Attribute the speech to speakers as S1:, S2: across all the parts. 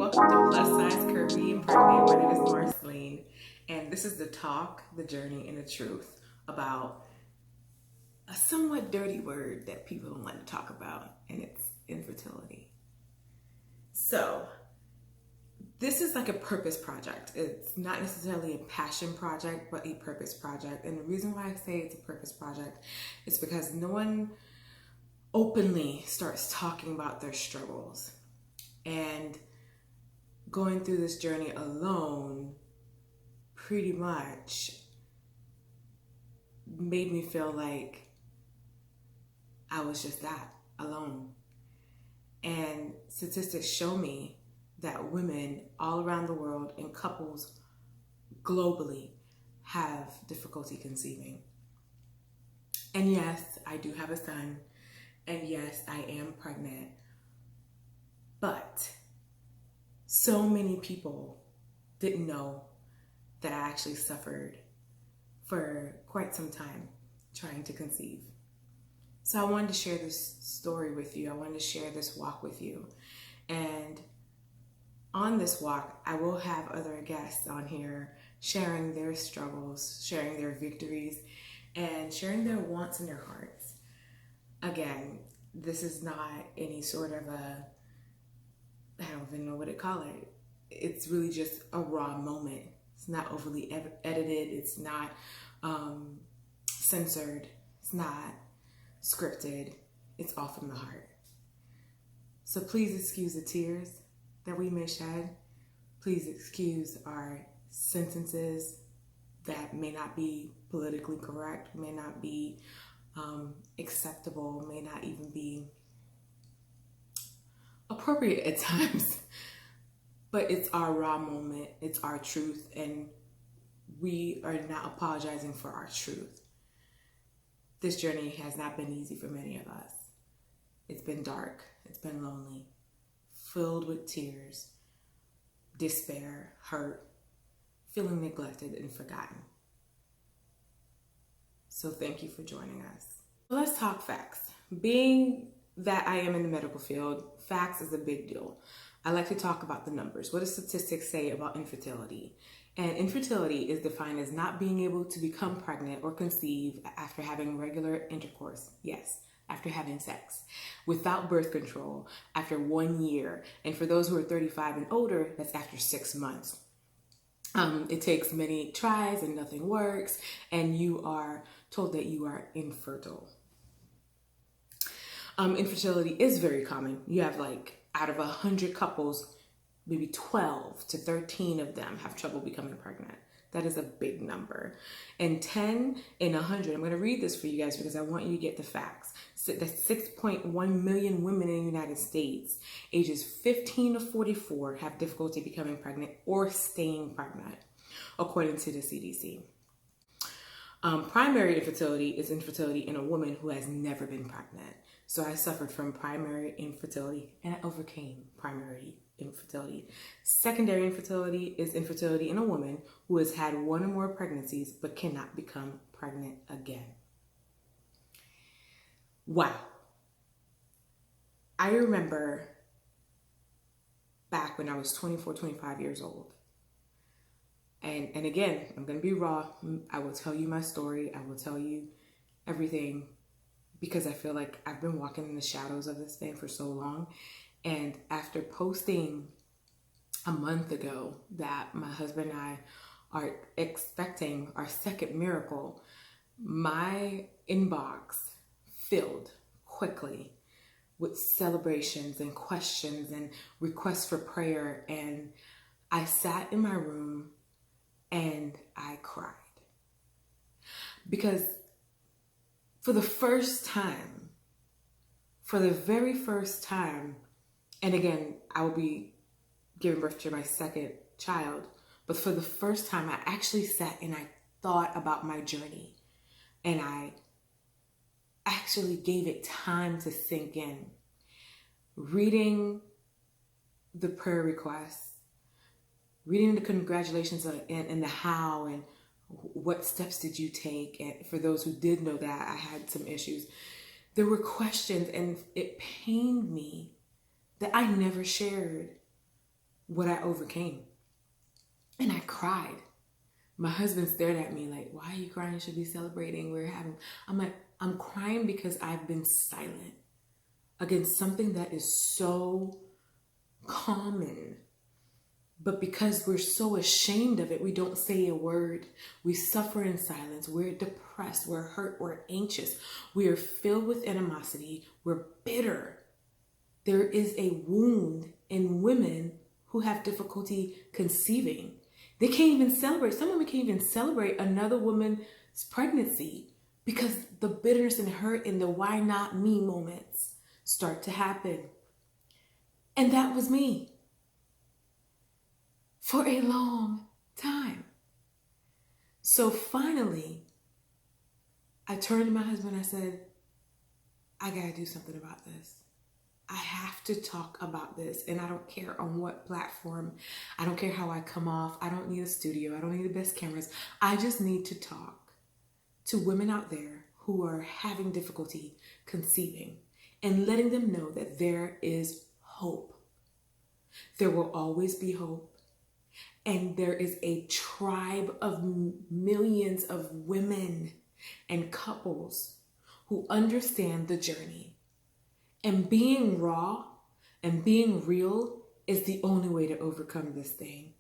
S1: welcome to Plus Size Curvy and Pregnant. My name is Marceline, and this is the talk, the journey, and the truth about a somewhat dirty word that people don't like to talk about, and it's infertility. So, this is like a purpose project. It's not necessarily a passion project, but a purpose project. And the reason why I say it's a purpose project is because no one openly starts talking about their struggles. And going through this journey alone pretty much made me feel like I was just that, alone. And statistics show me that women all around the world and couples globally have difficulty conceiving. And yes, I do have a son, and yes, I am pregnant. But so many people didn't know that I actually suffered for quite some time trying to conceive. So I wanted to share this story with you. I wanted to share this walk with you. And on this walk, I will have other guests on here sharing their struggles, sharing their victories, and sharing their wants and their hearts. Again, this is not any sort of I don't even know what to call it. It's really just a raw moment. It's not overly edited. It's not censored. It's not scripted. It's all from the heart. So please excuse the tears that we may shed. Please excuse our sentences that may not be politically correct, may not be acceptable, may not even be appropriate at times. But it's our raw moment, it's our truth, and we are not apologizing for our truth. This journey has not been easy for many of us. It's been dark, it's been lonely, filled with tears, despair, hurt, feeling neglected and forgotten. So thank you for joining us. Well, let's talk facts. Being that I am in the medical field, facts is a big deal. I like to talk about the numbers. What do statistics say about infertility? And infertility is defined as not being able to become pregnant or conceive after having regular intercourse. Yes, after having sex, without birth control after 1 year. And for those who are 35 and older, that's after 6 months. It takes many tries and nothing works, and you are told that you are infertile. Infertility is very common. You have out of 100 couples, maybe 12 to 13 of them have trouble becoming pregnant. That is a big number. And 10 in 100, I'm going to read this for you guys because I want you to get the facts. So that's 6.1 million women in the United States, ages 15 to 44, have difficulty becoming pregnant or staying pregnant, according to the CDC. Primary infertility is infertility in a woman who has never been pregnant. So I suffered from primary infertility and I overcame primary infertility. Secondary infertility is infertility in a woman who has had one or more pregnancies but cannot become pregnant again. Wow. I remember back when I was 24, 25 years old. And again, I'm going to be raw. I will tell you my story. I will tell you everything because I feel like I've been walking in the shadows of this thing for so long. And after posting a month ago that my husband and I are expecting our second miracle, my inbox filled quickly with celebrations and questions and requests for prayer. And I sat in my room and I cried. Because for the first time, for the very first time, and again, I will be giving birth to my second child, but for the first time, I actually sat and I thought about my journey. And I actually gave it time to sink in. Reading the prayer requests, reading the congratulations and the how and what steps did you take. And for those who did know that, I had some issues. There were questions and it pained me that I never shared what I overcame. And I cried. My husband stared at me like, why are you crying? You should be celebrating. I'm like, I'm crying because I've been silent against something that is so common. But because we're so ashamed of it, we don't say a word. We suffer in silence. We're depressed. We're hurt. We're anxious. We are filled with animosity. We're bitter. There is a wound in women who have difficulty conceiving. They can't even celebrate. Some women can't even celebrate another woman's pregnancy because the bitterness and hurt and the why not me moments start to happen. And that was me for a long time. So finally, I turned to my husband and I said, I gotta do something about this. I have to talk about this, and I don't care on what platform. I don't care how I come off. I don't need a studio. I don't need the best cameras. I just need to talk to women out there who are having difficulty conceiving and letting them know that there is hope. There will always be hope. And there is a tribe of millions of women and couples who understand the journey. And being raw and being real is the only way to overcome this thing.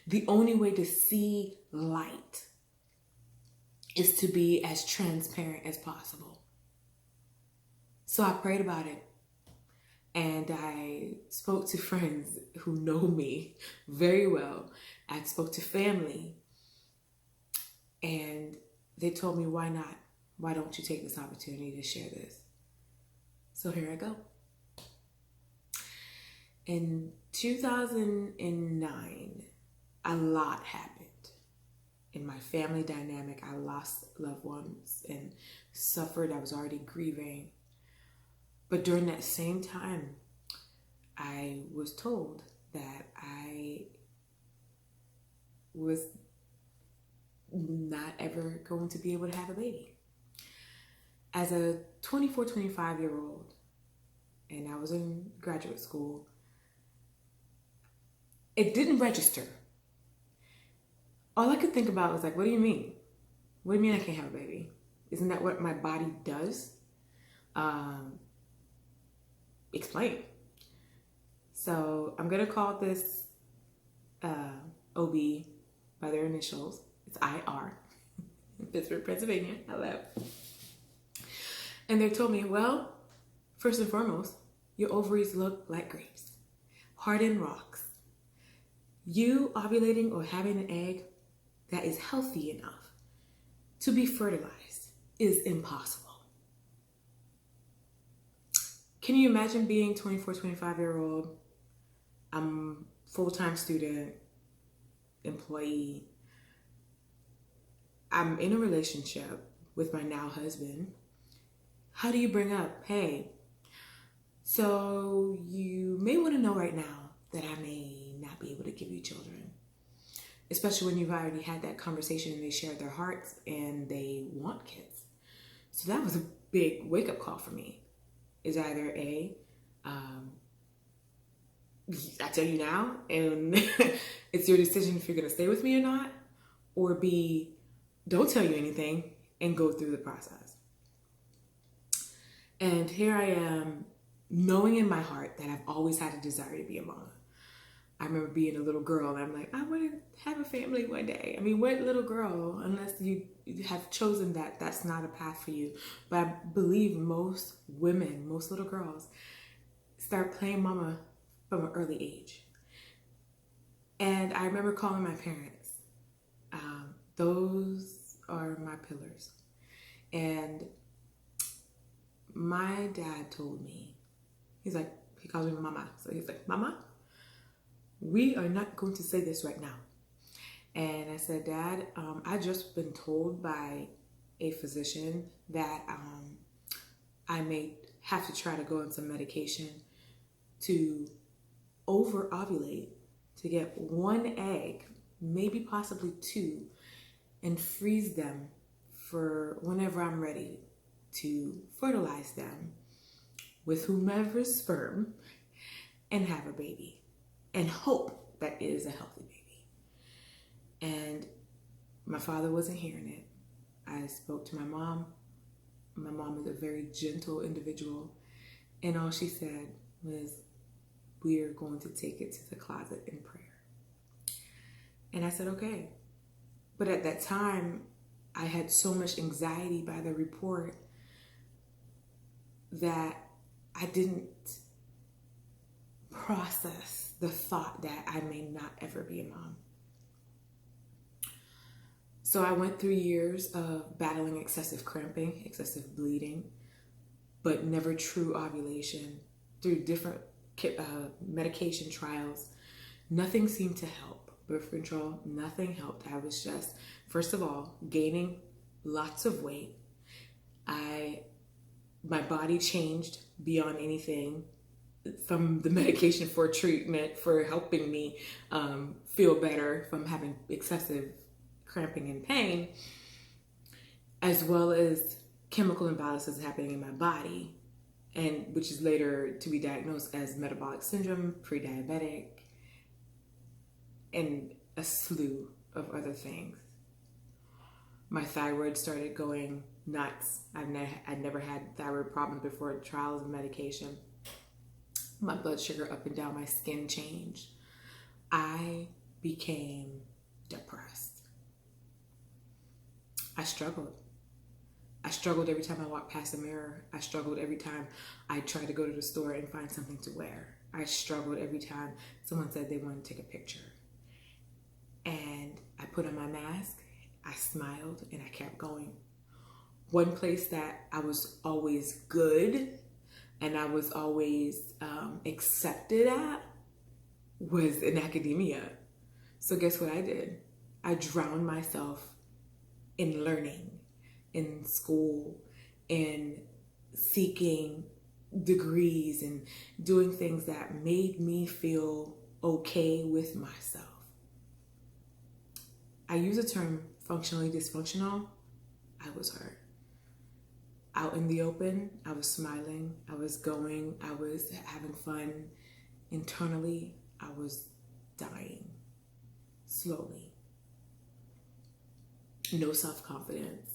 S1: The only way to see light is to be as transparent as possible. So I prayed about it. And I spoke to friends who know me very well. I spoke to family. And they told me, why not? Why don't you take this opportunity to share this? So here I go. In 2009, a lot happened in my family dynamic. I lost loved ones and suffered. I was already grieving. But during that same time, I was told that I was not ever going to be able to have a baby. As a 24, 25-year-old, and I was in graduate school, it didn't register. All I could think about was like, what do you mean? What do you mean I can't have a baby? Isn't that what my body does? Explain. So I'm going to call this OB by their initials. It's IR, Pittsburgh, Pennsylvania. Hello. And they told me, well, first and foremost, your ovaries look like grapes, hardened rocks. You ovulating or having an egg that is healthy enough to be fertilized is impossible. Can you imagine being 24, 25-year-old? I'm full-time student, employee. I'm in a relationship with my now husband. How do you bring up, hey, so you may want to know right now that I may not be able to give you children, especially when you've already had that conversation and they shared their hearts and they want kids. So that was a big wake-up call for me. Is either A, I tell you now, and it's your decision if you're going to stay with me or not, or B, don't tell you anything and go through the process. And here I am, knowing in my heart that I've always had a desire to be a mom. I remember being a little girl and I'm like, I want to have a family one day. I mean, what little girl, unless you have chosen that, that's not a path for you. But I believe most women, most little girls, start playing mama from an early age. And I remember calling my parents. Those are my pillars. And my dad told me, he calls me mama. So he's like, mama, we are not going to say this right now. And I said, Dad, I just been told by a physician that I may have to try to go on some medication to over-ovulate, to get one egg, maybe possibly two, and freeze them for whenever I'm ready to fertilize them with whomever's sperm and have a baby. And hope that is a healthy baby. And my father wasn't hearing it. I spoke to my mom. My mom is a very gentle individual. And all she said was, we are going to take it to the closet in prayer. And I said, okay. But at that time, I had so much anxiety by the report that I didn't process the thought that I may not ever be a mom. So I went through years of battling excessive cramping, excessive bleeding, but never true ovulation. Through different medication trials, nothing seemed to help. Birth control, nothing helped. I was just, first of all, gaining lots of weight. My body changed beyond anything from the medication for treatment for helping me feel better from having excessive cramping and pain, as well as chemical imbalances happening in my body, and which is later to be diagnosed as metabolic syndrome, pre-diabetic, and a slew of other things. My thyroid started going nuts. I'd never had thyroid problems before trials of medication. My blood sugar up and down, my skin changed. I became depressed. I struggled. I struggled every time I walked past a mirror. I struggled every time I tried to go to the store and find something to wear. I struggled every time someone said they wanted to take a picture. And I put on my mask, I smiled, and I kept going. One place that I was always good and I was always accepted at was in academia. So guess what I did? I drowned myself in learning, in school, in seeking degrees and doing things that made me feel okay with myself. I use the term functionally dysfunctional. I was hurt. Out in the open, I was smiling, I was going, I was having fun. Internally, I was dying slowly. No self-confidence,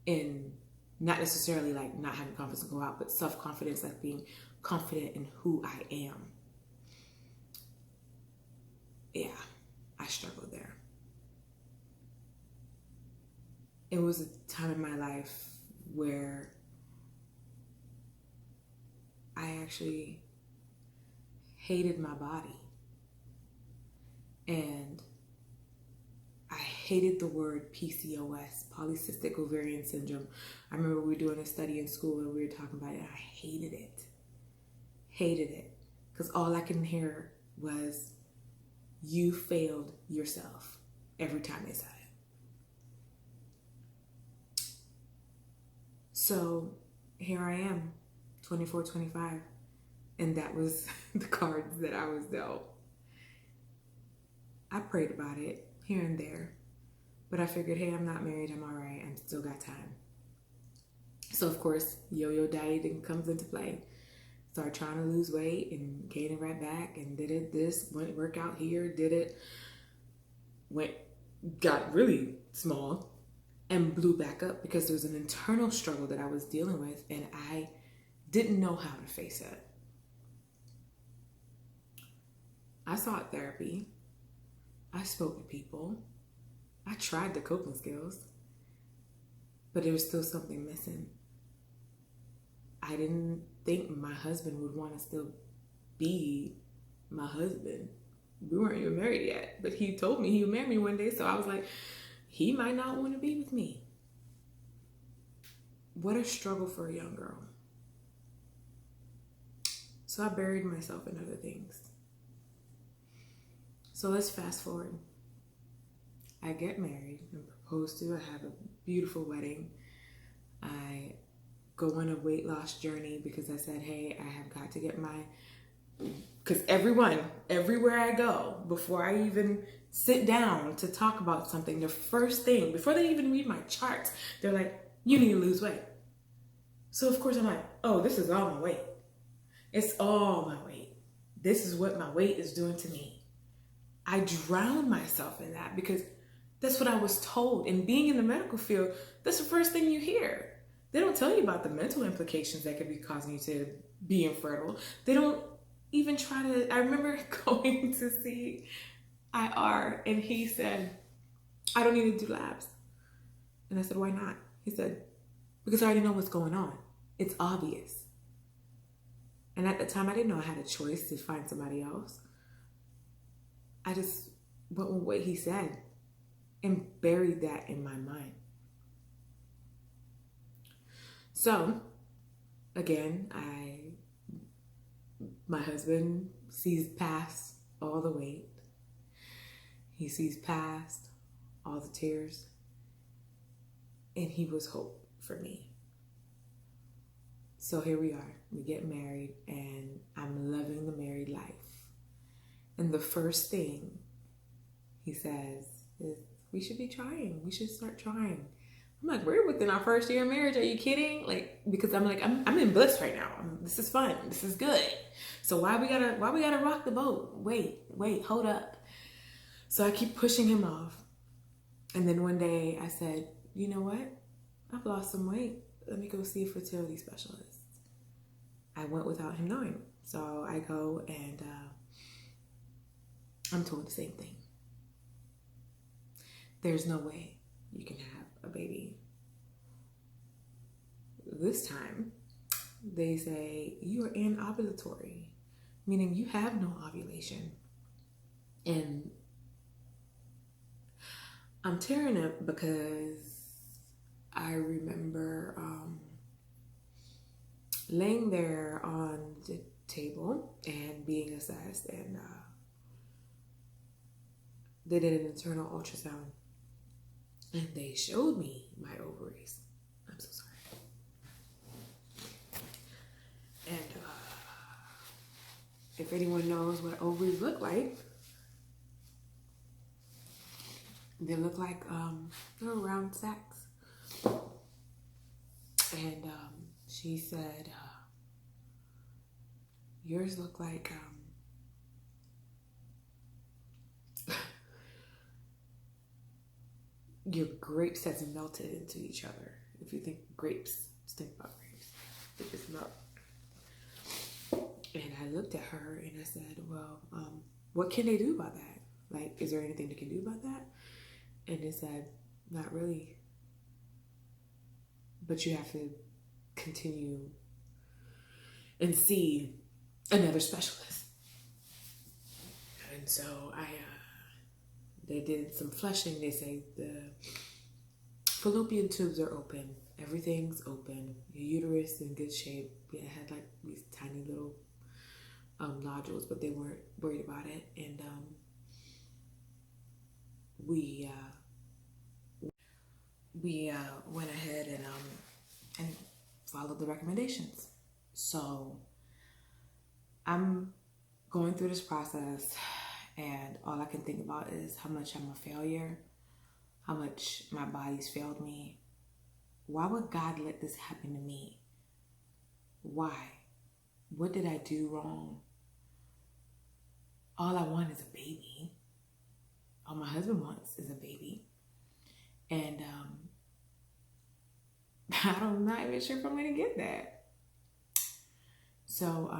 S1: in not necessarily like not having confidence to go out, but self-confidence, like being confident in who I am. Yeah, I struggled there. It was a time in my life where I actually hated my body. And I hated the word PCOS, polycystic ovarian syndrome. I remember we were doing a study in school and we were talking about it. I hated it. Hated it. Because all I could hear was, you failed yourself every time they said it. So here I am, 24, 25, and that was the cards that I was dealt. I prayed about it here and there, but I figured, hey, I'm not married, I'm all right, I still got time. So of course, yo-yo dieting comes into play. Started trying to lose weight and gaining right back, and did it, went work out here, did it, got really small, and blew back up because there was an internal struggle that I was dealing with and I didn't know how to face it. I sought therapy. I spoke to people. I tried the coping skills, but there was still something missing. I didn't think my husband would want to still be my husband. We weren't even married yet, but he told me he would marry me one day, so I was like, he might not want to be with me. What a struggle for a young girl. So I buried myself in other things. So let's fast forward. I get married and proposed to. I have a beautiful wedding. I go on a weight loss journey because I said, hey, I have got to get because everywhere I go, before I even sit down to talk about something, the first thing, before they even read my charts, they're like, you need to lose weight. So of course I'm like, oh, this is all my weight. It's all my weight. This is what my weight is doing to me. I drowned myself in that because that's what I was told. And being in the medical field, that's the first thing you hear. They don't tell you about the mental implications that could be causing you to be infertile. They don't even try to. I remember going to see IR and he said, I don't need to do labs. And I said, why not? He said, because I already know what's going on. It's obvious. And at the time, I didn't know I had a choice to find somebody else. I just went with what he said and buried that in my mind. So, again, my husband sees past all the weight. He sees past all the tears. And he was hope for me. So here we are. We get married and I'm loving the married life. And the first thing he says is, we should be trying. We should start trying. I'm like, we're within our first year of marriage. Are you kidding? Like, because I'm like, I'm in bliss right now. This is fun. This is good. So why we gotta rock the boat? Wait, hold up. So I keep pushing him off. And then one day I said, you know what? I've lost some weight. Let me go see a fertility specialist. I went without him knowing. So I go and I'm told the same thing. There's no way you can have a baby. This time, they say you are anovulatory, meaning you have no ovulation. And I'm tearing up because I remember laying there on the table and being assessed, and they did an internal ultrasound and they showed me my ovaries. I'm so sorry. And if anyone knows what ovaries look like, they look like they're round sacs. And she said, yours look like your grapes has melted into each other. If you think grapes, just think about grapes. They just melt. And I looked at her and I said, well, what can they do about that? Like, is there anything they can do about that? And they said, not really. But you have to continue and see another specialist. And so they did some flushing. They say the fallopian tubes are open. Everything's open. Your uterus in good shape. Yeah, it had like these tiny little nodules, but they weren't worried about it. And we went ahead and followed the recommendations. So I'm going through this process, and all I can think about is how much I'm a failure, how much my body's failed me. Why would God let this happen to me? Why? What did I do wrong? All I want is a baby. All my husband wants is a baby. And I'm not even sure if I'm going to get that. So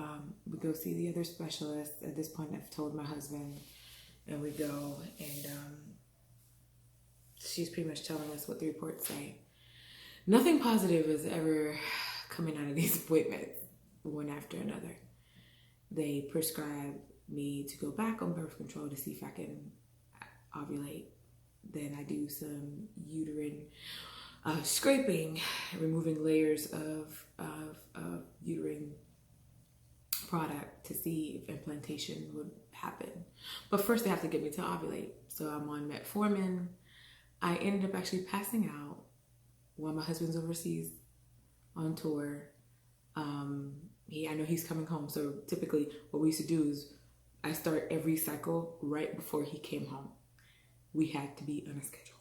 S1: we go see the other specialist. At this point, I've told my husband, and we go, and she's pretty much telling us what the reports say. Nothing positive is ever coming out of these appointments, one after another. They prescribe me to go back on birth control to see if I can ovulate. Then I do some uterine scraping, removing layers of uterine product to see if implantation would happen. But first they have to get me to ovulate. So I'm on Metformin. I ended up actually passing out while my husband's overseas on tour. I know he's coming home. So typically what we used to do is I start every cycle right before he came home. We had to be on a schedule.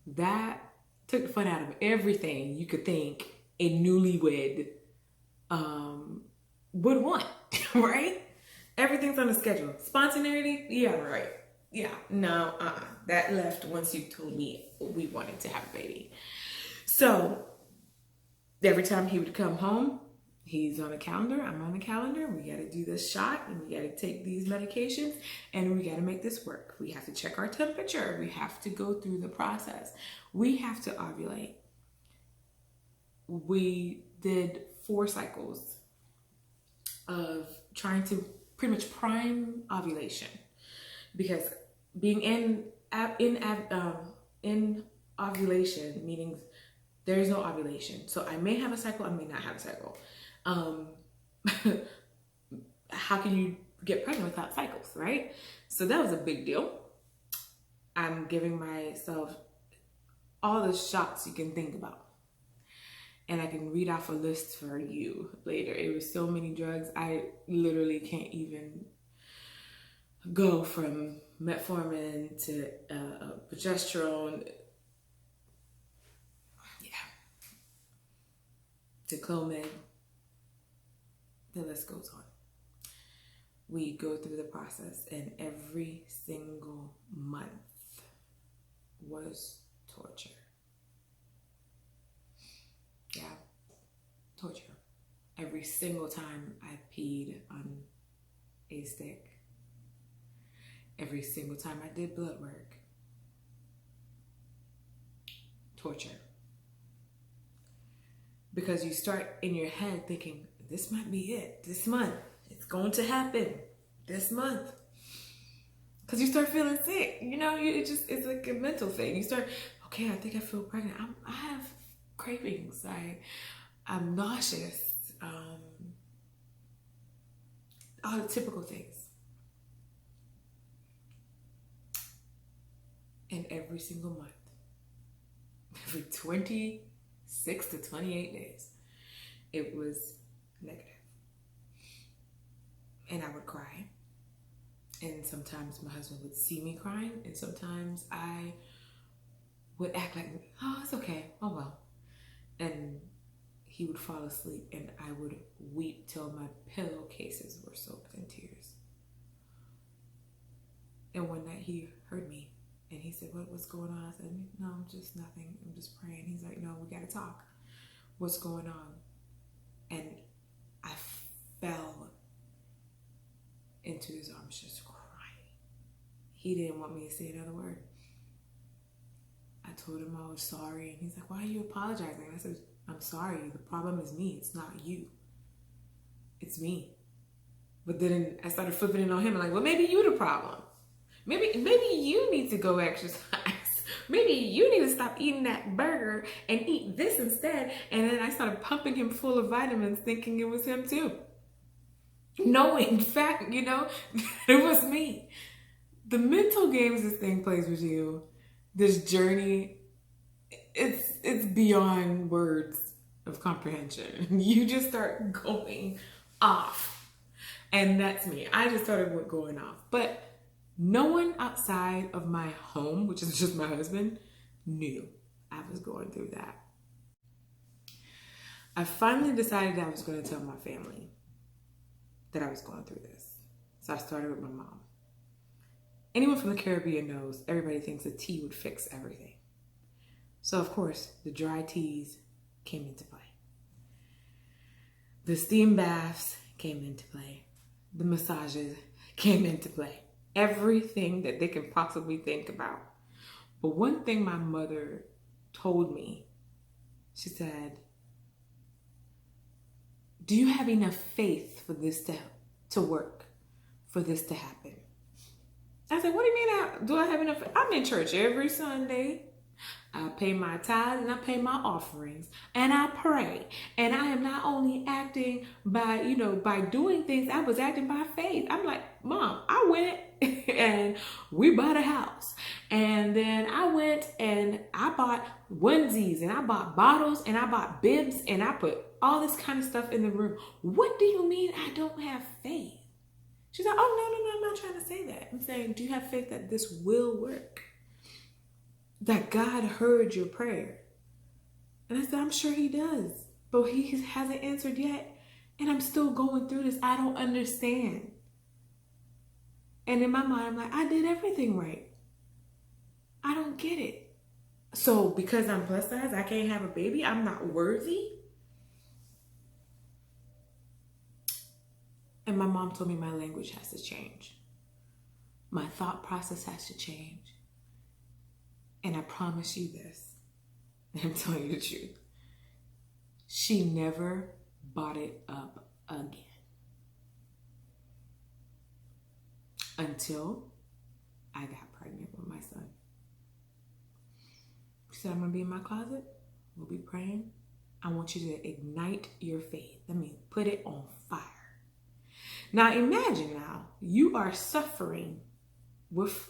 S1: That took the fun out of everything you could think a newlywed would want, right? Everything's on a schedule. Spontaneity? Yeah, right. Yeah, no, that left once you told me we wanted to have a baby. So every time he would come home, he's on a calendar, I'm on a calendar. We got to do this shot and we got to take these medications and we got to make this work. We have to check our temperature. We have to go through the process. We have to ovulate. We did 4 cycles of trying to pretty much prime ovulation, because being in ovulation meaning there is no ovulation. So I may have a cycle, I may not have a cycle. How can you get pregnant without cycles, right? So that was a big deal. I'm giving myself all the shots you can think about. And I can read off a list for you later. It was so many drugs, I literally can't even go from Metformin to Progesterone, to Clomide. The list goes on. We go through the process, and every single month was torture. Yeah, torture. Every single time I peed on a stick. Every single time I did blood work. Torture. Because you start in your head thinking, this might be it. This month. It's going to happen. This month. Because you start feeling sick. You know, it's like a mental thing. You start, okay, I think I feel pregnant. I have cravings. I'm nauseous. All the typical things. And every single month, every 26 to 28 days, it was negative. And I would cry. And sometimes my husband would see me crying, and sometimes I would act like, oh, it's okay, oh well. And he would fall asleep, and I would weep till my pillowcases were soaked in tears. And one night he heard me, and he said, what's going on? I said, no, just nothing, I'm just praying. He's like, no, we gotta talk. What's going on? And I fell into his arms just crying. He didn't want me to say another word. I told him I was sorry, and he's like, why are you apologizing? I said, I'm sorry, the problem is me, it's not you. It's me. But then I started flipping it on him, and like, well, maybe you the problem. Maybe you need to go exercise. Maybe you need to stop eating that burger and eat this instead. And then I started pumping him full of vitamins, thinking it was him too. No, in fact, it was me. The mental games this thing plays with you, this journey, it's beyond words of comprehension. You just start going off. And that's me. I just started going off. But no one outside of my home, which is just my husband, knew I was going through that. I finally decided I was going to tell my family that I was going through this. So I started with my mom. Anyone from the Caribbean knows everybody thinks a tea would fix everything. So of course, the dry teas came into play. The steam baths came into play. The massages came into play. Everything that they can possibly think about. But one thing my mother told me, she said, do you have enough faith for this to work, for this to happen? I said, what do you mean, do I have enough faith? I'm in church every Sunday. I pay my tithes and I pay my offerings and I pray. And I am not only acting by doing things, I was acting by faith. I'm like, Mom, I went and we bought a house. And then I went and I bought onesies and I bought bottles and I bought bibs and I put all this kind of stuff in the room. What do you mean I don't have faith? She's like, oh, no, I'm not trying to say that. I'm saying, do you have faith that this will work? That God heard your prayer? And I said, I'm sure he does, but he hasn't answered yet. And I'm still going through this. I don't understand. And in my mind, I'm like, I did everything right. I don't get it. So because I'm plus size, I can't have a baby? I'm not worthy? And my mom told me my language has to change. My thought process has to change. And I promise you this, and I'm telling you the truth, she never bought it up again. Until I got pregnant with my son. She said, I'm going to be in my closet. We'll be praying. I want you to ignite your faith. That means put it on fire. Now imagine you are suffering with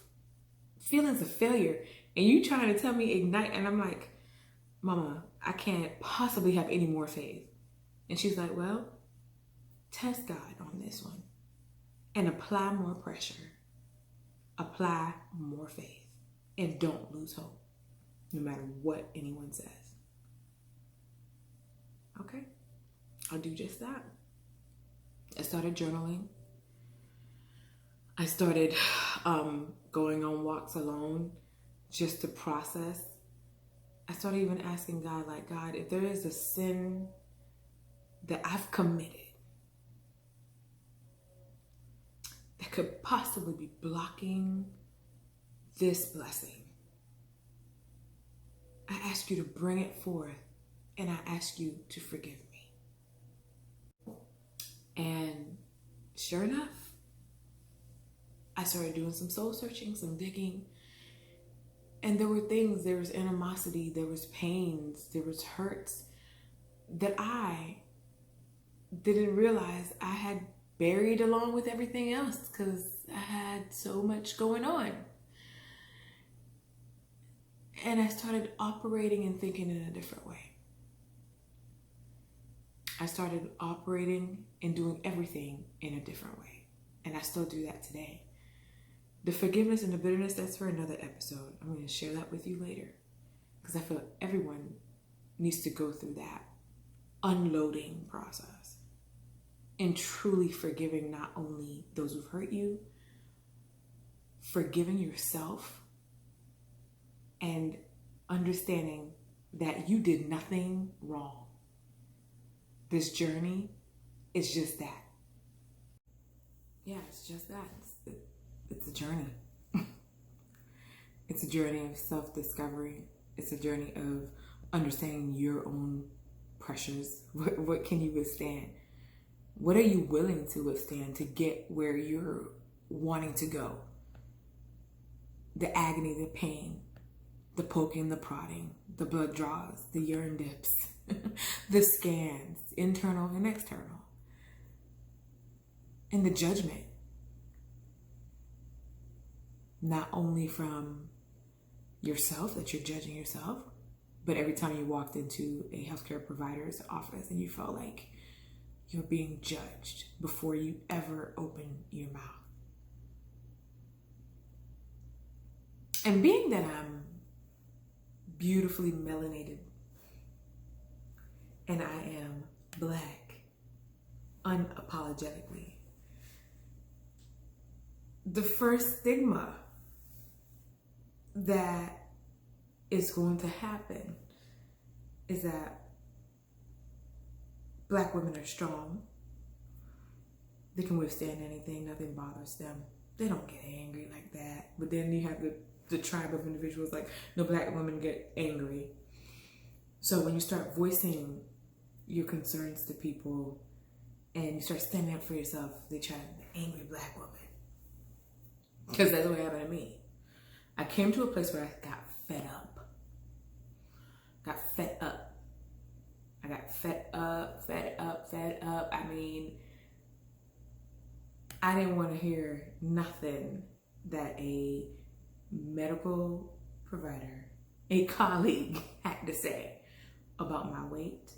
S1: feelings of failure and you trying to tell me ignite, and I'm like, Mama, I can't possibly have any more faith. And she's like, well, test God on this one and apply more pressure, apply more faith, and don't lose hope no matter what anyone says. Okay, I'll do just that. I started journaling. I started going on walks alone just to process. I started even asking God, like, God, if there is a sin that I've committed that could possibly be blocking this blessing, I ask you to bring it forth, and I ask you to forgive me. And sure enough, I started doing some soul searching, some digging, and there were things, there was animosity, there was pains, there was hurts that I didn't realize I had buried along with everything else because I had so much going on. And I started operating and thinking in a different way. I started operating and doing everything in a different way. And I still do that today. The forgiveness and the bitterness, that's for another episode. I'm going to share that with you later. Because I feel everyone needs to go through that unloading process. And truly forgiving not only those who've hurt you, forgiving yourself, and understanding that you did nothing wrong. This journey is just that. Yeah, it's just that. It's a journey. It's a journey of self-discovery. It's a journey of understanding your own pressures. What can you withstand? What are you willing to withstand to get where you're wanting to go? The agony, the pain, the poking, the prodding, the blood draws, the urine dips, the scans, internal and external, and the judgment. Not only from yourself, that you're judging yourself, but every time you walked into a healthcare provider's office and you felt like you're being judged before you ever open your mouth. And being that I'm beautifully melanated and I am Black, unapologetically, the first stigma that is going to happen is that Black women are strong. They can withstand anything. Nothing bothers them. They don't get angry like that. But then you have the tribe of individuals like, no, Black women get angry. So when you start voicing your concerns to people and you start standing up for yourself, they try the angry Black woman. Because that's what happened to me. I came to a place where I got fed up. I got fed up. I mean, I didn't want to hear nothing that a medical provider, a colleague, had to say about my weight,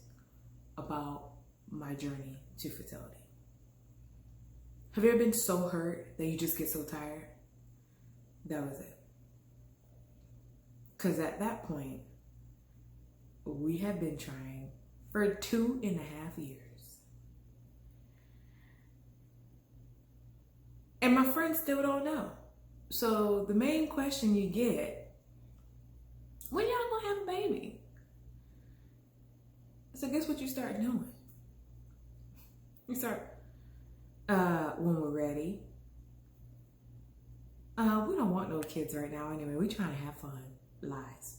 S1: about my journey to fertility. Have you ever been so hurt that you just get so tired? That was it. Because at that point, we had been trying for 2.5 years. And my friends still don't know. So the main question you get, when y'all gonna have a baby? So guess what you start doing? You start, when we're ready. We don't want no kids right now anyway. We trying to have fun. Lies.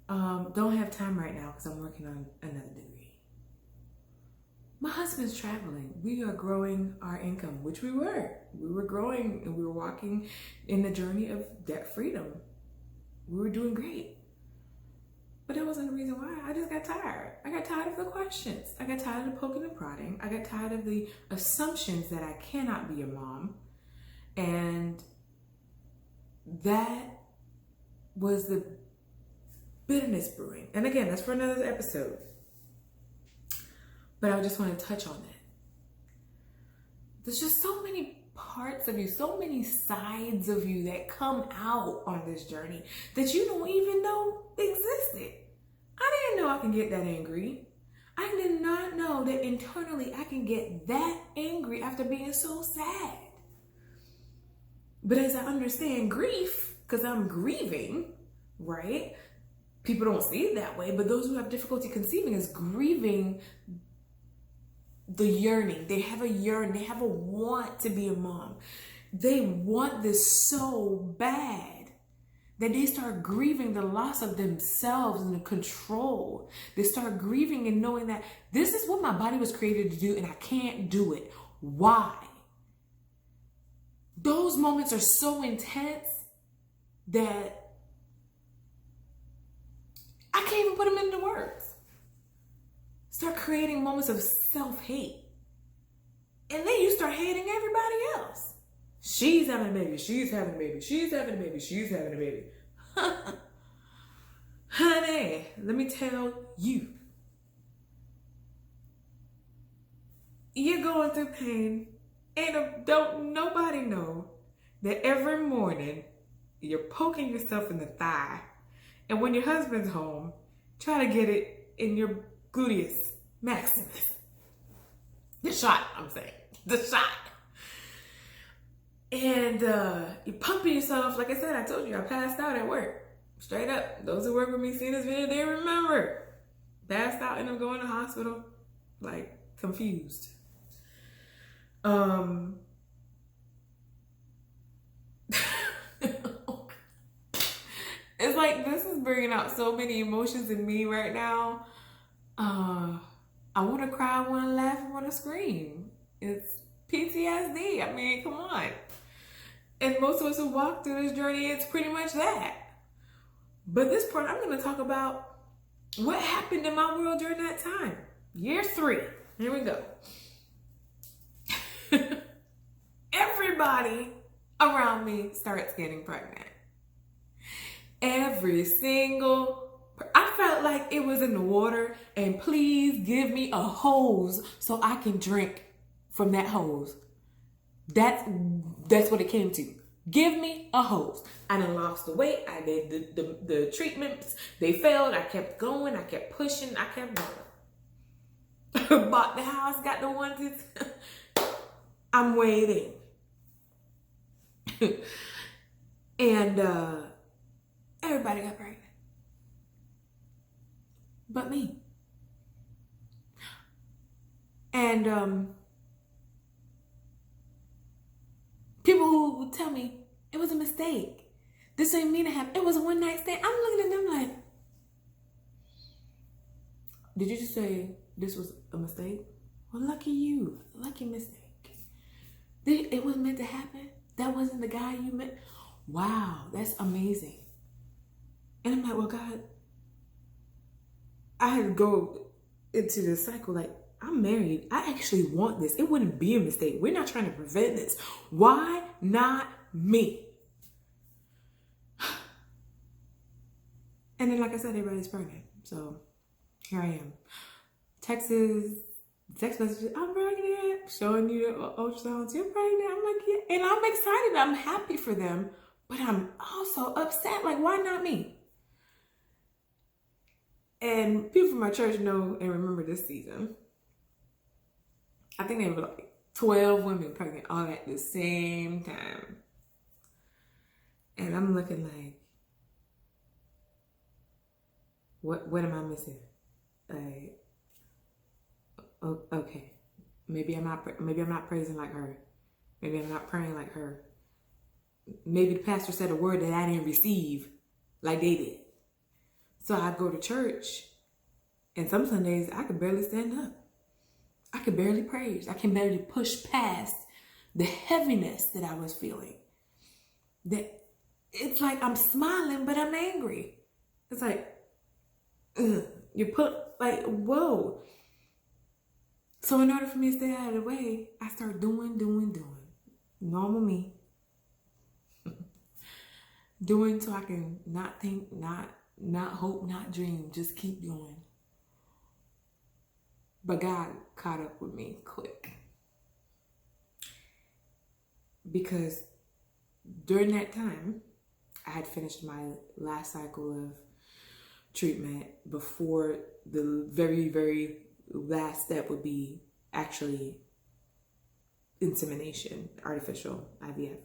S1: Don't have time right now because I'm working on another degree. My husband's traveling. We are growing our income, which we were. We were growing and we were walking in the journey of debt freedom. We were doing great. But that wasn't the reason why. I just got tired. I got tired of the questions. I got tired of the poking and prodding. I got tired of the assumptions that I cannot be a mom. And that was the bitterness brewing. And again, that's for another episode. But I just want to touch on that. There's just so many parts of you, so many sides of you that come out on this journey that you don't even know existed. I didn't know I can get that angry. I did not know that internally I can get that angry after being so sad. But as I understand grief, because I'm grieving, right? People don't see it that way, but those who have difficulty conceiving is grieving the yearning. They have a yearn, they have a want to be a mom. They want this so bad that they start grieving the loss of themselves and the control. They start grieving and knowing that this is what my body was created to do and I can't do it. Why? Those moments are so intense that I can't even put them into words. Start creating moments of self-hate. And then you start hating everybody else. She's having a baby. She's having a baby. She's having a baby. She's having a baby. Honey, let me tell you. You're going through pain. And don't nobody know that every morning you're poking yourself in the thigh. And when your husband's home, try to get it in your gluteus maximus. The shot, I'm saying. The shot. And you're pumping yourself. Like I said, I told you I passed out at work. Straight up. Those who work with me seeing this video, they remember. Passed out and I'm going to the hospital. Like, confused. It's like this is bringing out so many emotions in me right now. I want to cry, I want to laugh, I want to scream. It's PTSD. I mean, come on. And most of us who walk through this journey, it's pretty much that. But this part, I'm going to talk about what happened in my world during that time. Year 3. Here we go. Everybody around me starts getting pregnant. Every single, I felt like it was in the water, and please give me a hose so I can drink from that hose. That's what it came to. Give me a hose. I done lost the weight. I did the treatments. They failed. I kept going. I kept pushing. I kept going. Bought the house. Got the onesies. I'm waiting. And everybody got pregnant. But me. And people who would tell me it was a mistake. This ain't mean to happen. It was a one-night stand. I'm looking at them like, did you just say this was a mistake? Well, lucky you. Lucky mistake. It wasn't meant to happen. That wasn't the guy you met. Wow, that's amazing. And I'm like, well, God, I had to go into the cycle like, I'm married. I actually want this. It wouldn't be a mistake. We're not trying to prevent this. Why not me? And then, like I said, everybody's pregnant. So here I am. Text messages, I'm pregnant. Showing you the ultrasounds, you're pregnant. I'm like, yeah. And I'm excited. I'm happy for them. But I'm also upset. Like, why not me? And people from my church know and remember this season. I think they were like, 12 women pregnant all at the same time. And I'm looking like, what am I missing? Like, okay, maybe I'm not praising like her. Maybe I'm not praying like her. Maybe the pastor said a word that I didn't receive like they did. So I go to church, and some Sundays I could barely stand up. I could barely praise. I can barely push past the heaviness that I was feeling. That it's like I'm smiling, but I'm angry. It's like, you put, like, whoa. So in order for me to stay out of the way, I start doing. Normal me. Doing so I can not think, not hope, not dream. Just keep doing. But God caught up with me quick. Because during that time, I had finished my last cycle of treatment before the very, very last step would be actually insemination, artificial IVF.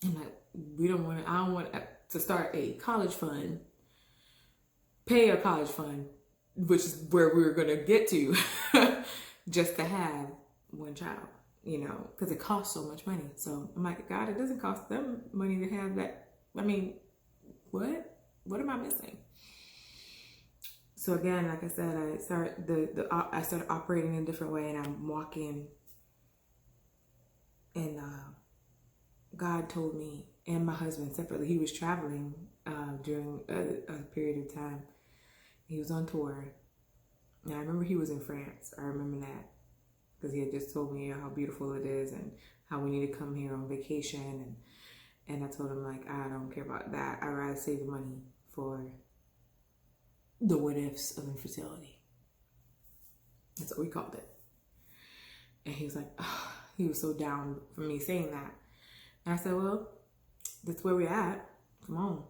S1: I'm like, I don't want to start a college fund, pay a college fund, which is where we were going to get to, just to have one child, because it costs so much money. So I'm like, God, it doesn't cost them money to have that. I mean, what am I missing? So again, like I said, I started operating in a different way, and I'm walking, and God told me and my husband separately. He was traveling during a period of time. He was on tour. And I remember he was in France. I remember that because he had just told me how beautiful it is and how we need to come here on vacation. And I told him, like, I don't care about that. I'd rather save the money for the what ifs of infertility. That's what we called it. And he was like, oh, he was so down for me saying that. And I said, well, that's where we're at. Come on.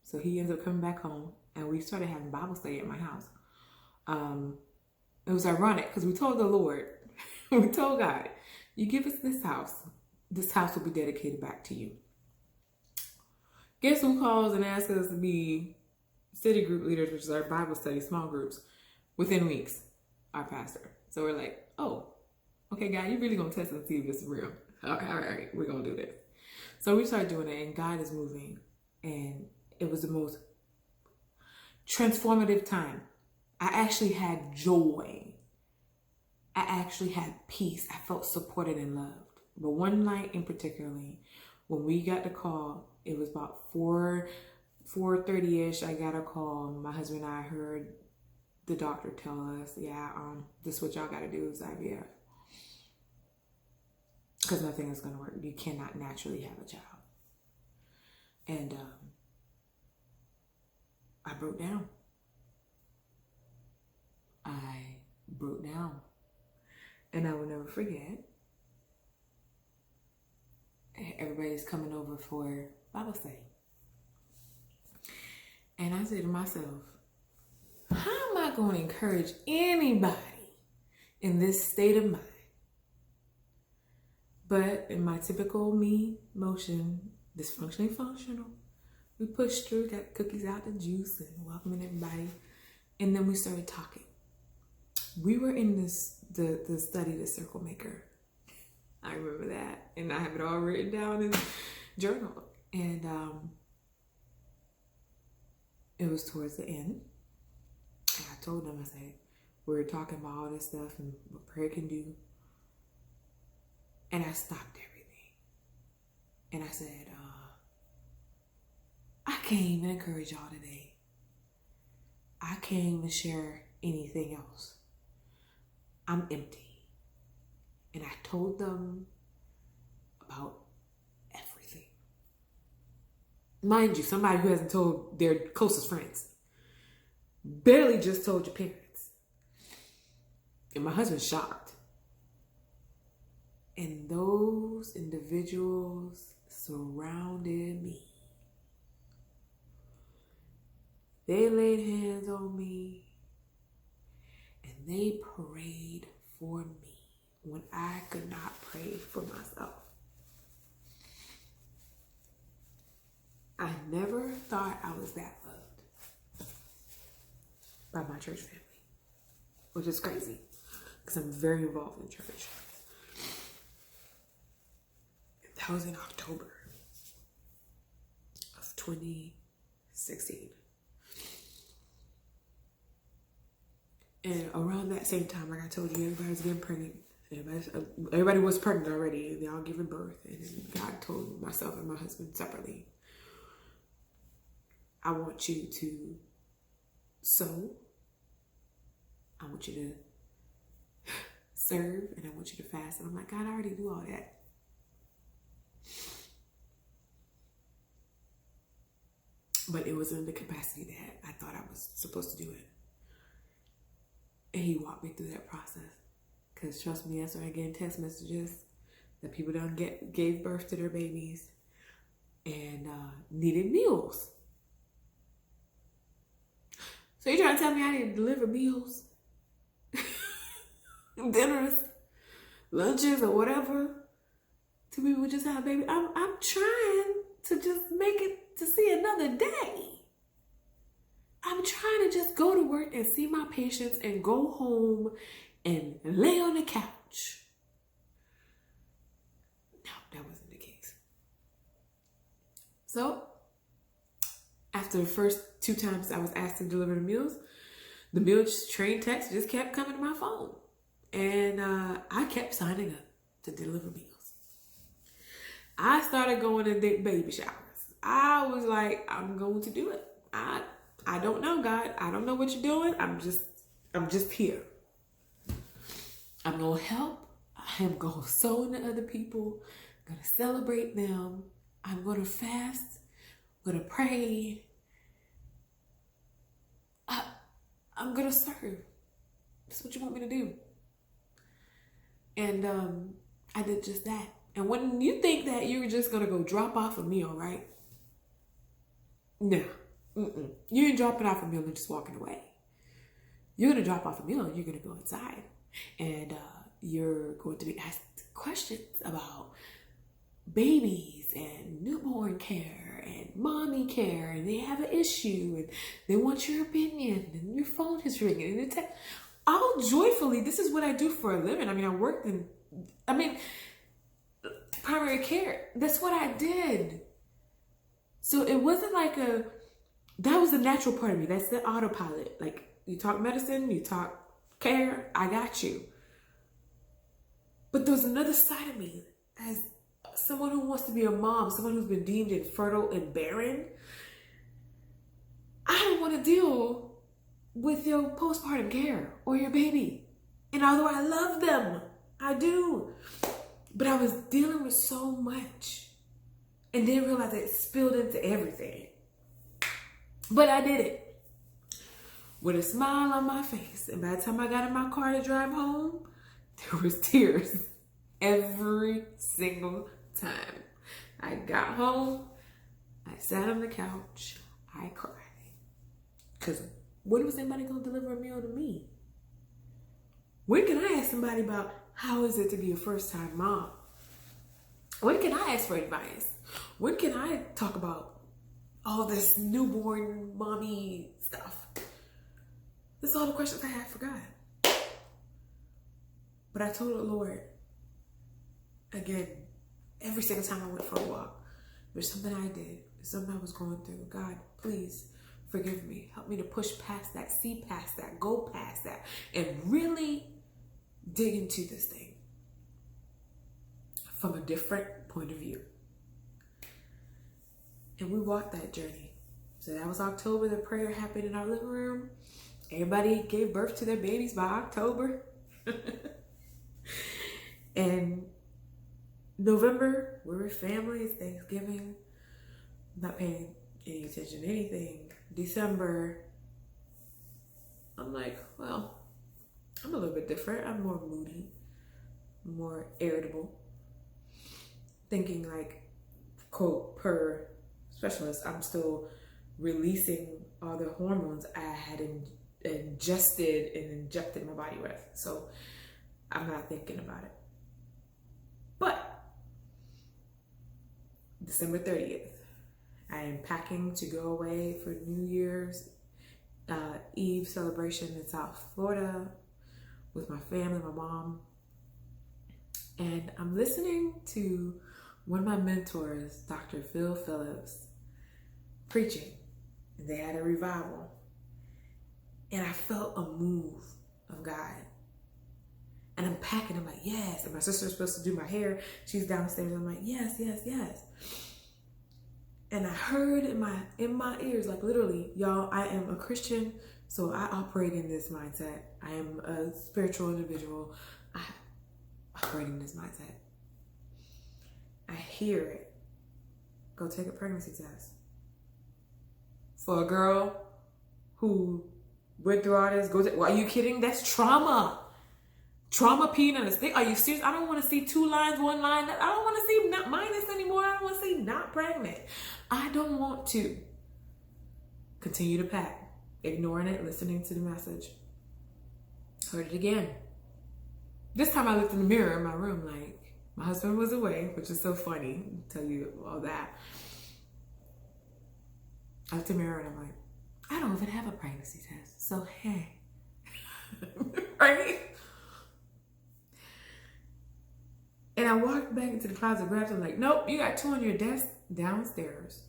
S1: So he ended up coming back home, and we started having Bible study at my house. It was ironic because we told the Lord, we told God, you give us this house will be dedicated back to you. Guess who calls and asks us to be city group leaders, which is our Bible study, small groups, within weeks? Our pastor. So we're like, oh, okay, God, you're really going to test and see if this is real. All right, we're going to do this. So we started doing it, and God is moving, and it was the most transformative time. I actually had joy. I actually had peace. I felt supported and loved. But one night in particularly, when we got the call, it was about 4:30ish. I got a call. My husband and I heard the doctor tell us, this is what y'all got to do is IVF. Because nothing is going to work. You cannot naturally have a child. And I broke down. And I will never forget. Everybody's coming over for Bible study. And I said to myself, how am I going to encourage anybody in this state of mind? But in my typical me motion, dysfunctionally functional, we pushed through, got cookies out, the juice, and welcoming everybody. And then we started talking. We were in the study, the Circle Maker. I remember that. And I have it all written down in the journal. And it was towards the end. And I told them, I said, we were talking about all this stuff and what prayer can do. And I stopped everything. And I said, I can't even encourage y'all today. I can't even share anything else. I'm empty. And I told them about everything. Mind you, somebody who hasn't told their closest friends. Barely just told your parents. And my husband's shocked. And those individuals surrounded me. They laid hands on me and they prayed for me. when I could not pray for myself. I never thought I was that loved by my church family, which is crazy because I'm very involved in church. That was in October of 2016. And around that same time, like I told you, everybody was getting pregnant. Everybody was pregnant already. They all giving birth. And then God told myself and my husband separately, I want you to sow. I want you to serve. And I want you to fast. And I'm like, God, I already do all that. But it was in the capacity that I thought I was supposed to do it. And he walked me through that process. Because trust me, I started getting text messages that people done gave birth to their babies and needed meals. So you trying to tell me I need to deliver meals, dinners, lunches, or whatever to people who just have a baby? I'm trying to just make it to see another day. I'm trying to just go to work and see my patients and go home and lay on the couch. No, that wasn't the case. So, after the first 2 times I was asked to deliver the meal train text just kept coming to my phone. And I kept signing up to deliver meals. I started going to baby showers. I was like, I'm going to do it. I don't know, God. I don't know what you're doing. I'm just here. I'm going to help. I'm going to sow into other people. I'm going to celebrate them. I'm going to fast. I'm going to pray. I'm going to serve. That's what you want me to do. And I did just that. And when you think that you're just going to go drop off a meal, right? No. You ain't dropping off a meal and just walking away. You're going to drop off a meal and you're going to go inside. And you're going to be asked questions about babies and newborn care and mommy care. And they have an issue and they want your opinion and your phone is ringing. And all joyfully, this is what I do for a living. I mean, I worked in, primary care. That's what I did. So it wasn't like that was the natural part of me. That's the autopilot. Like, you talk medicine, you talk care, I got you. But there's another side of me as someone who wants to be a mom, someone who's been deemed infertile and barren. I don't want to deal with your postpartum care or your baby. And although I love them, I do. But I was dealing with so much and didn't realize it spilled into everything. But I did it with a smile on my face. And by the time I got in my car to drive home, there was tears every single time. I got home, I sat on the couch, I cried. Because when was anybody going to deliver a meal to me? When can I ask somebody about how is it to be a first-time mom? When can I ask for advice? When can I talk about all this newborn mommy stuff? That's all the questions I had for God. But I told the Lord, again, every single time I went for a walk, there's something I did, there's something I was going through. God, please forgive me. Help me to push past that, see past that, go past that, and really dig into this thing from a different point of view. And we walked that journey. So that was October. The prayer happened in our living room. Everybody gave birth to their babies by October. And November, we were families, Thanksgiving, not paying any attention to anything. December, I'm like, well, I'm a little bit different. I'm more moody, more irritable. Thinking like, quote, per specialist, I'm still releasing all the hormones I had ingested and injected my body with. So I'm not thinking about it. But December 30th, I am packing to go away for New Year's Eve celebration in South Florida with my family, my mom. And I'm listening to one of my mentors, Dr. Phil Phillips, preaching. And they had a revival. And I felt a move of God. And I'm packing. I'm like, yes. And my sister's supposed to do my hair. She's downstairs. I'm like, yes, yes, yes. And I heard in my ears, like literally, y'all, I am a Christian, so I operate in this mindset. I am a spiritual individual. I operate in this mindset. I hear it. Go take a pregnancy test. For a girl who went through all this, well, are you kidding? That's trauma. Trauma peeing on a stick. Are you serious? I don't want to see 2 lines, 1 line. I don't want to see not minus anymore. I don't want to see not pregnant. I don't want to. Continue to pack. Ignoring it, listening to the message. Heard it again. This time I looked in the mirror in my room like my husband was away, which is so funny. I'll tell you all that. I looked in the mirror and I'm like, I don't even have a pregnancy test. So hey. Right? And I walked back into the closet, grabbed it, like, nope, you got 2 on your desk downstairs.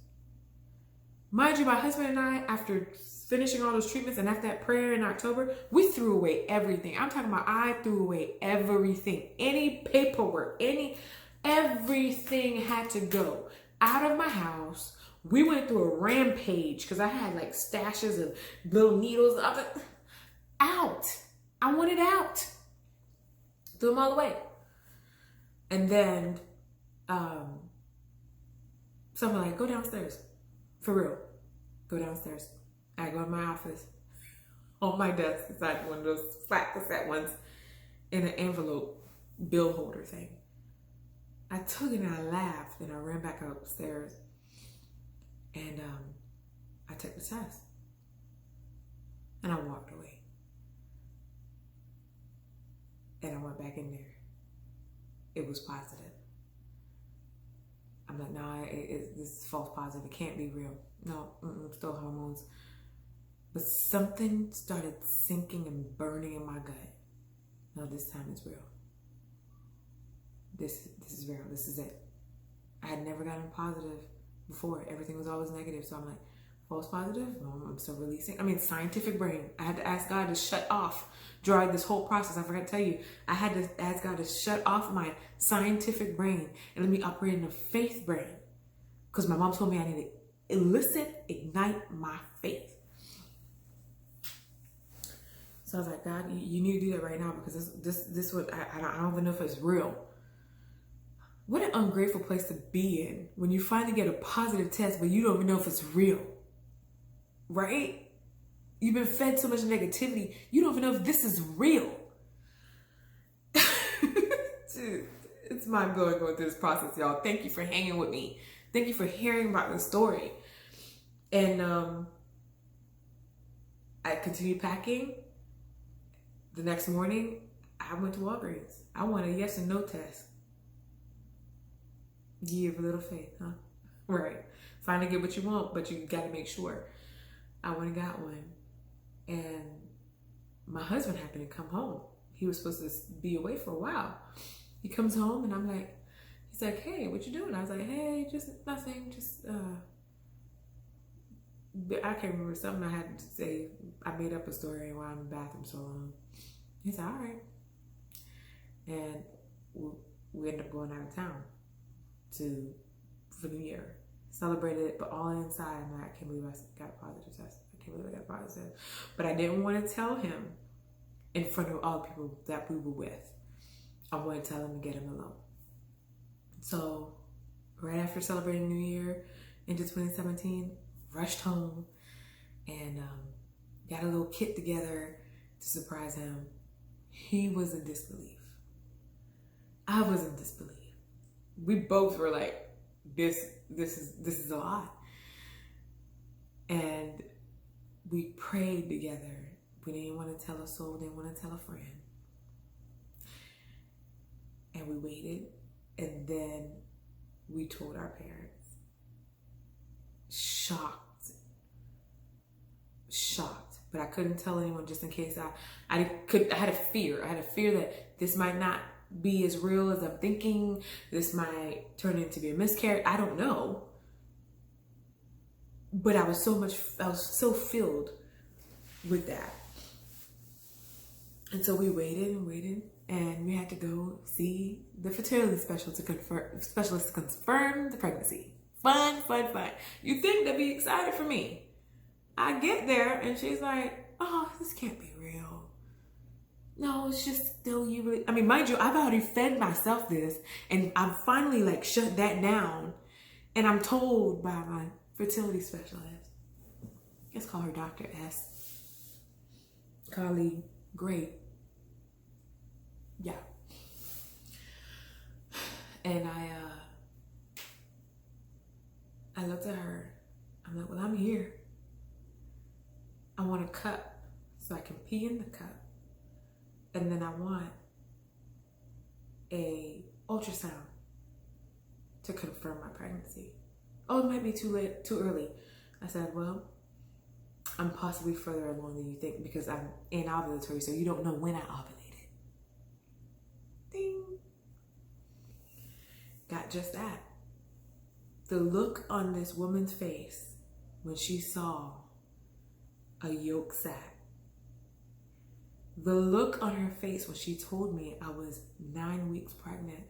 S1: Mind you, my husband and I, after finishing all those treatments and after that prayer in October, we threw away everything. I'm talking about I threw away everything. Any paperwork, everything had to go out of my house. We went through a rampage because I had like stashes of little needles. Out. I wanted out. Threw them all away. And then someone like, go downstairs. For real. Go downstairs. I go to my office. On my desk, it's like one of those flat cassette ones in an envelope bill holder thing. I took it and I laughed and I ran back upstairs and I took the test. And I walked away. And I went back in there. It was positive. I'm like, no, this is false positive. It can't be real. No, still hormones. But something started sinking and burning in my gut. No, this time it's real. This is real. This is it. I had never gotten positive before. Everything was always negative. So I'm like, false positive? No, I'm still releasing. I mean, scientific brain. I had to ask God to shut off during this whole process. I forgot to tell you, I had to ask God to shut off my scientific brain and let me operate in a faith brain. Because my mom told me I need to ignite my faith. So I was like, God, you need to do that right now because this what I don't even know if it's real. What an ungrateful place to be in when you finally get a positive test, but you don't even know if it's real. Right? You've been fed so much negativity, you don't even know if this is real. Dude, it's mind blowing going through this process, y'all. Thank you for hanging with me. Thank you for hearing about the story. And I continued packing. The next morning, I went to Walgreens. I wanted a yes and no test. Year of little faith, huh? Right. Finally get what you want, but you got to make sure. I went and got one. And my husband happened to come home. He was supposed to be away for a while. He comes home and I'm like, he's like, hey, what you doing? I was like, hey, just nothing. Just, I can't remember something I had to say. I made up a story while I'm in the bathroom so long. He said, all right. And we ended up going out of town for New Year. Celebrated it, but all inside, I'm like, I can't believe I got a positive test. I can't believe I got a positive test. But I didn't want to tell him in front of all the people that we were with. I wanted to tell him to get him alone. So right after celebrating New Year into 2017, rushed home and got a little kit together to surprise him. He was in disbelief. I was in disbelief. We both were like, this is a lot. And we prayed together. We didn't want to tell a soul, didn't want to tell a friend. And we waited, and then we told our parents. Shocked, but I couldn't tell anyone just in case I had a fear. I had a fear that this might not be as real as I'm thinking. This might turn into be a miscarriage. I don't know. But I was so filled with that. And so we waited and waited, and we had to go see the fertility specialist to confirm the pregnancy. Fun. You think they'd be excited for me. I get there, and she's like, oh, this can't be real. No, it's just still you really, I mean, mind you, I've already fed myself this, and I'm finally like shut that down, and I'm told by my fertility specialist, let's call her Dr. S. Colleague, great. Yeah. And I looked at her. I'm like, well, I'm here. I want a cup so I can pee in the cup. And then I want a ultrasound to confirm my pregnancy. Oh, it might be too early. I said, well, I'm possibly further along than you think because I'm anovulatory, so you don't know when I ovulated. Ding. Got just that. The look on this woman's face when she saw a yolk sac. The look on her face when she told me I was 9 weeks pregnant.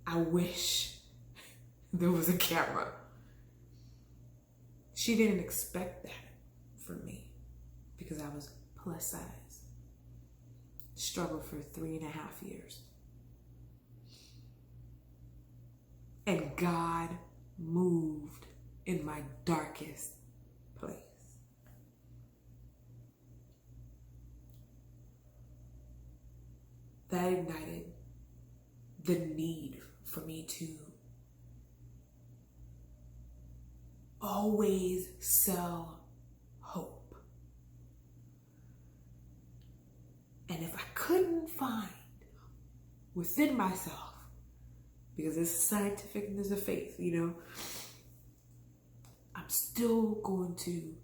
S1: I wish there was a camera. She didn't expect that from me because I was plus size. Struggled for 3.5 years. And God moved in my darkest place. That ignited the need for me to always sell hope. And if I couldn't find within myself, because it's scientific and there's a faith, I'm still going to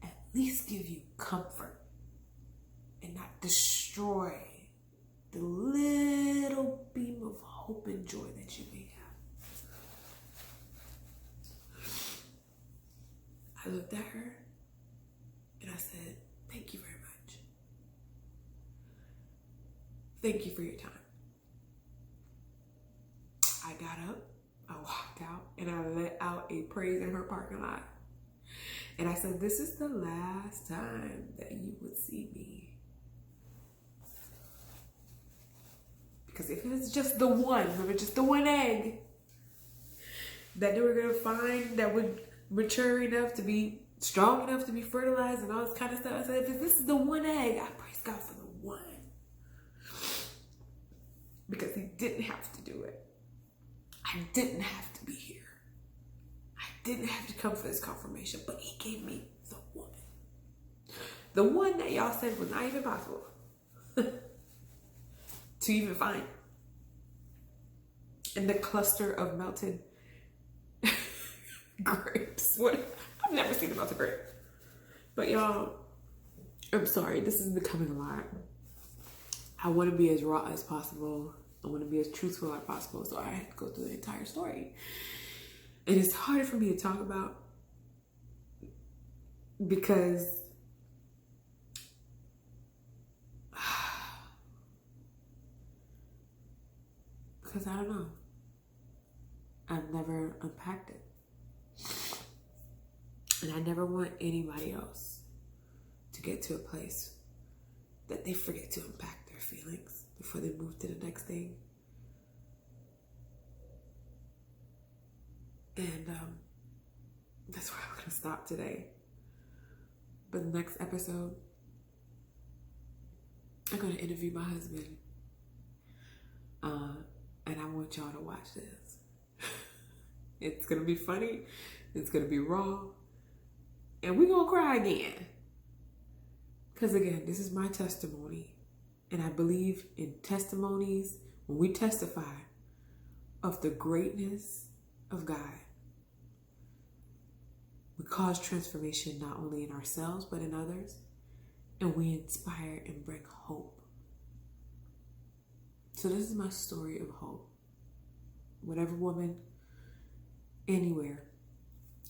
S1: at least give you comfort and not destroy the little beam of hope and joy that you may have. I looked at her and I said, thank you very much. Thank you for your time. I got up, I walked out, and I let out a praise in her parking lot. And I said, this is the last time that you would see me. Because if it was just the one, if it was just the one egg that they were going to find that would mature enough to be strong enough to be fertilized and all this kind of stuff, I said, if this is the one egg, I praise God for the one. Because he didn't have to do it. I didn't have to be here. I didn't have to come for this confirmation, but he gave me the woman. The one that y'all said was not even possible to even find. In the cluster of melted grapes. I've never seen a melted grape. But y'all, I'm sorry, this is becoming a lot. I want to be as raw as possible. I want to be as truthful as possible, so I had to go through the entire story. And it's hard for me to talk about because I don't know. I've never unpacked it. And I never want anybody else to get to a place that they forget to unpack their feelings before they move to the next thing. And that's where I'm going to stop today. But the next episode, I'm going to interview my husband. And I want y'all to watch this. It's going to be funny. It's going to be raw. And we're going to cry again. Because again, this is my testimony. And I believe in testimonies when we testify of the greatness of God. We cause transformation not only in ourselves, but in others. And we inspire and bring hope. So this is my story of hope. Whatever woman, anywhere,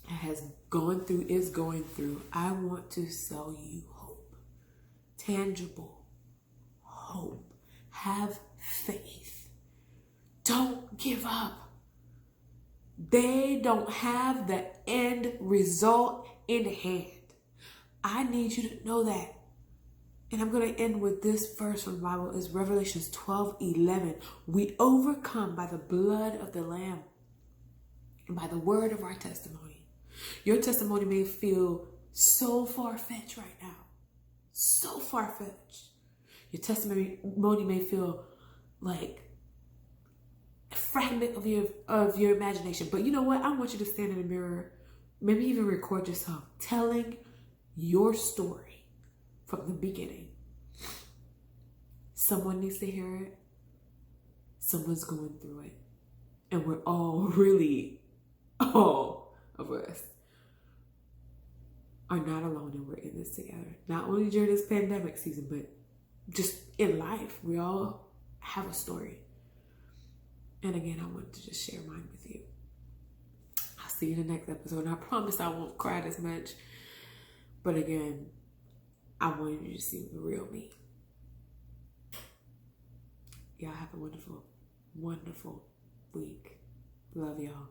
S1: has gone through, is going through, I want to sell you hope. Tangible hope. Have faith. Don't give up. They don't have the end result in hand. I need you to know that. And I'm going to end with this verse from the Bible. Is Revelations 12:11. We overcome by the blood of the Lamb and by the word of our testimony. Your testimony may feel so far-fetched right now. So far-fetched. Your testimony may feel like a fragment of your imagination. But you know what? I want you to stand in the mirror, maybe even record yourself telling your story from the beginning. Someone needs to hear it. Someone's going through it. And we're all really, all of us are not alone, and we're in this together. Not only during this pandemic season, but just in life. We all have a story. And again, I wanted to just share mine with you. I'll see you in the next episode. And I promise I won't cry this much. But again, I wanted you to see the real me. Y'all have a wonderful, wonderful week. Love y'all.